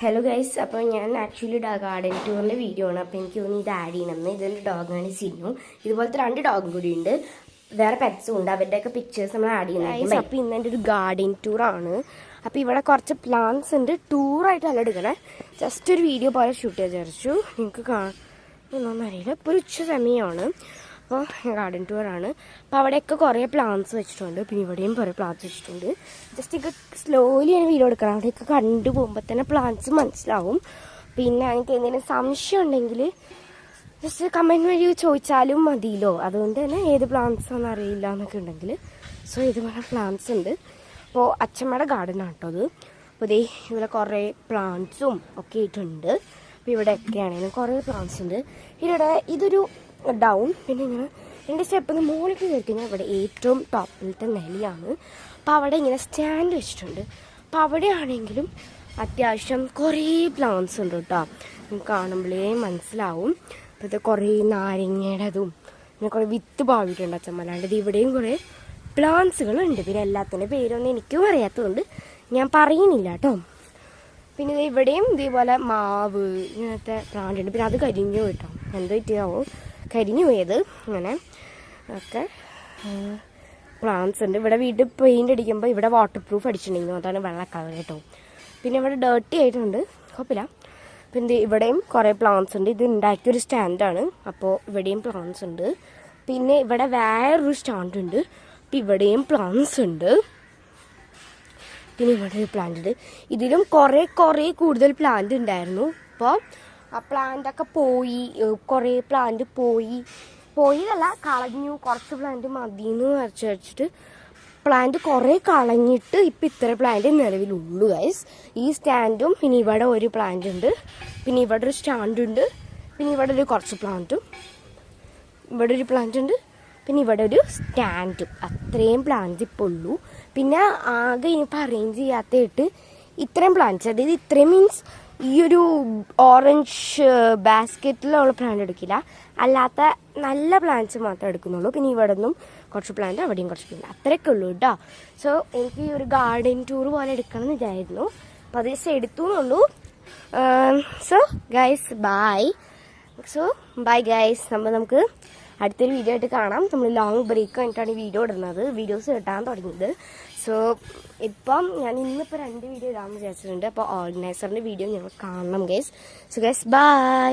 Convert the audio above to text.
Hello guys, അപ്പോൾ ഞാൻ actually garden ടൂറിൻ്റെ video ആണ്. അപ്പോൾ എനിക്ക് തോന്നി ഇത് ആഡ് ചെയ്യണമെന്ന്. ഇതിൻ്റെ ഡോഗാണ് സിന്നു. ഇതുപോലത്തെ 2 ഡോഗും കൂടി ഉണ്ട്. വേറെ പെറ്റ്സും ഉണ്ട്. അവരുടെയൊക്കെ പിക്ചേഴ്സ് നമ്മൾ ആഡ് ചെയ്യുന്നത്. അപ്പോൾ ഇന്ന് എൻ്റെ ഒരു ഗാർഡൻ ടൂറാണ്. അപ്പോൾ ഇവിടെ കുറച്ച് പ്ലാന്റ്സ് ഉണ്ട്. ടൂറായിട്ടല്ല എടുക്കണേ, ജസ്റ്റ് ഒരു വീഡിയോ പോലെ ഷൂട്ട് ചെയ്ത് വിചാരിച്ചു. നിങ്ങൾക്ക് കാണുന്നറിയില്ല. ഇപ്പോൾ ഒരു ഉച്ച സമയമാണ്. അപ്പോൾ ഗാർഡൻ ടൂറാണ്. അപ്പോൾ അവിടെയൊക്കെ കുറേ പ്ലാന്റ്സ് വെച്ചിട്ടുണ്ട്. പിന്നെ ഇവിടെയും കുറേ പ്ലാന്റ്സ് വെച്ചിട്ടുണ്ട്. ജസ്റ്റ് ഒക്കെ സ്ലോലി ആണ് വീഡിയോ എടുക്കണം. അവിടെയൊക്കെ കണ്ടു പോകുമ്പോൾ തന്നെ പ്ലാന്റ്സ് മനസ്സിലാവും. പിന്നെ എനിക്ക് എന്തെങ്കിലും സംശയം ഉണ്ടെങ്കിൽ ജസ്റ്റ് കമൻറ്റ് വഴി ചോദിച്ചാലും മതിയല്ലോ. അതുകൊണ്ട് തന്നെ ഏത് പ്ലാന്റ്സ് ആണെന്ന് അറിയില്ല എന്നൊക്കെ ഉണ്ടെങ്കിൽ ഇതുപോലെ പ്ലാന്റ്സ് ഉണ്ട്. അപ്പോൾ അച്ഛമ്മയുടെ ഗാർഡനാണ് കേട്ടോ അത്. അപ്പോൾ ഇവിടെ കുറേ പ്ലാന്റ്സും ഒക്കെ ആയിട്ടുണ്ട്. അപ്പോൾ ഇവിടെയൊക്കെ ആണെങ്കിലും കുറേ പ്ലാന്റ്സ് ഉണ്ട്. ഇവിടെ ഇതൊരു ഡൗൺ, പിന്നെ ഇങ്ങനെ എൻ്റെ സ്റ്റെപ്പിന് മുകളിലേക്ക് കയറി കഴിഞ്ഞാൽ ഇവിടെ ഏറ്റവും ടോപ്പിലത്തെ നിലയാണ്. അപ്പോൾ അവിടെ ഇങ്ങനെ സ്റ്റാൻഡ് വെച്ചിട്ടുണ്ട്. അപ്പോൾ അവിടെ ആണെങ്കിലും അത്യാവശ്യം കുറേ പ്ലാന്റ്സ് ഉണ്ട് കേട്ടോ. നമുക്ക് കാണുമ്പോഴേ മനസ്സിലാവും. അപ്പോൾ ഇത് കുറേ നാരങ്ങയുടേതും പിന്നെ കുറേ വിത്ത് പാവിട്ടുണ്ട് അച്ഛമ്മല്ലാണ്ട്. ഇത് ഇവിടെയും കുറേ പ്ലാന്റ്സുകളുണ്ട്. പിന്നെ എല്ലാത്തിൻ്റെ പേരൊന്നും എനിക്കും അറിയാത്തതുകൊണ്ട് ഞാൻ പറയുന്നില്ല കേട്ടോ. പിന്നെ ഇത് ഇവിടെയും ഇതേപോലെ മാവ് ഇങ്ങനത്തെ പ്ലാന്റ് ഉണ്ട്. പിന്നെ അത് കരിഞ്ഞു കേട്ടോ, എന്ത് പറ്റിയാവോ കരിഞ്ഞു പോയത്. അങ്ങനെ ഒക്കെ പ്ലാന്റ്സ് ഉണ്ട്. ഇവിടെ വീട്ടിൽ പെയിൻ്റ് അടിക്കുമ്പോൾ ഇവിടെ വാട്ടർ പ്രൂഫ് അടിച്ചിട്ടുണ്ടെങ്കിൽ അതാണ് വെള്ള കളർ കേട്ടോ. പിന്നെ ഇവിടെ ഡേർട്ടി ആയിട്ടുണ്ട്, കുഴപ്പമില്ല. പിന്നെ ഇവിടെയും കുറേ പ്ലാന്റ്സ് ഉണ്ട്. ഇത് ഉണ്ടാക്കിയൊരു സ്റ്റാൻഡാണ്. അപ്പോൾ ഇവിടെയും പ്ലാന്റ്സ് ഉണ്ട്. പിന്നെ ഇവിടെ വേറൊരു സ്റ്റാൻഡ് ഉണ്ട്. അപ്പം ഇവിടെയും പ്ലാന്റ്സ് ഉണ്ട്. പിന്നെ ഇവിടെ ഒരു പ്ലാന്റ് ഉണ്ട്. ഇതിലും കുറേ കൂടുതൽ പ്ലാന്റ് ഉണ്ടായിരുന്നു. അപ്പോൾ ആ പ്ലാന്റൊക്കെ പോയി, കുറേ പ്ലാന്റ് പോയതല്ല കളഞ്ഞു. കുറച്ച് പ്ലാന്റ് മതിയെന്ന് വെച്ചിട്ട് പ്ലാന്റ് കുറേ കളഞ്ഞിട്ട് ഇപ്പം ഇത്ര പ്ലാന്റ് നിലവിലുള്ളൂ ഗൈസ്. ഈ സ്റ്റാൻഡും പിന്നെ ഇവിടെ ഒരു പ്ലാന്റ് ഉണ്ട്. പിന്നെ ഇവിടെ ഒരു സ്റ്റാൻഡുണ്ട്. പിന്നെ ഇവിടെ ഒരു കുറച്ച് പ്ലാന്റും, ഇവിടെ ഒരു പ്ലാന്റ് ഉണ്ട്. പിന്നെ ഇവിടെ ഒരു സ്റ്റാൻഡും. അത്രയും പ്ലാന്റ്സ് ഇപ്പോൾ ഉള്ളൂ. പിന്നെ ആകെ ഇനിയിപ്പോൾ അറേഞ്ച് ചെയ്യാത്തതായിട്ട് ഇത്രയും പ്ലാന്റ്സ്, അതായത് ഇത്രയും മീൻസ് ഈ ഒരു ഓറഞ്ച് ബാസ്ക്കറ്റിലുള്ള പ്ലാന്റ് എടുക്കില്ല, അല്ലാത്ത നല്ല പ്ലാന്റ്സ് മാത്രമേ എടുക്കുന്നുള്ളൂ. പിന്നെ ഇവിടെ നിന്നും കുറച്ച് പ്ലാന്റ്, അവിടെയും കുറച്ച് പ്ലാന്റ്, അത്രയൊക്കെ ഉള്ളൂ കേട്ടോ. സോ എനിക്ക് ഈ ഒരു ഗാർഡൻ ടൂർ പോലെ എടുക്കണം എന്ന് വിചാരിക്കുന്നു. അപ്പോൾ അത് ജസ്റ്റ് എടുത്തു എന്നുള്ളൂ. So guys bye guys. നമുക്ക് അടുത്തൊരു വീഡിയോ ആയിട്ട് കാണാം. നമ്മൾ ലോങ് ബ്രേക്ക് കഴിഞ്ഞിട്ടാണ് ഈ വീഡിയോ ഇടുന്നത്, വീഡിയോസ് കിട്ടാൻ തുടങ്ങിയത്. സോ ഇപ്പം ഞാൻ ഇന്നിപ്പോൾ 2 വീഡിയോ ഇടാമെന്ന് വിചാരിച്ചിട്ടുണ്ട്. അപ്പോൾ ഓർഗനൈസറിൻ്റെ വീഡിയോ ഞങ്ങൾ കാണണം ഗൈസ്. So guys bye.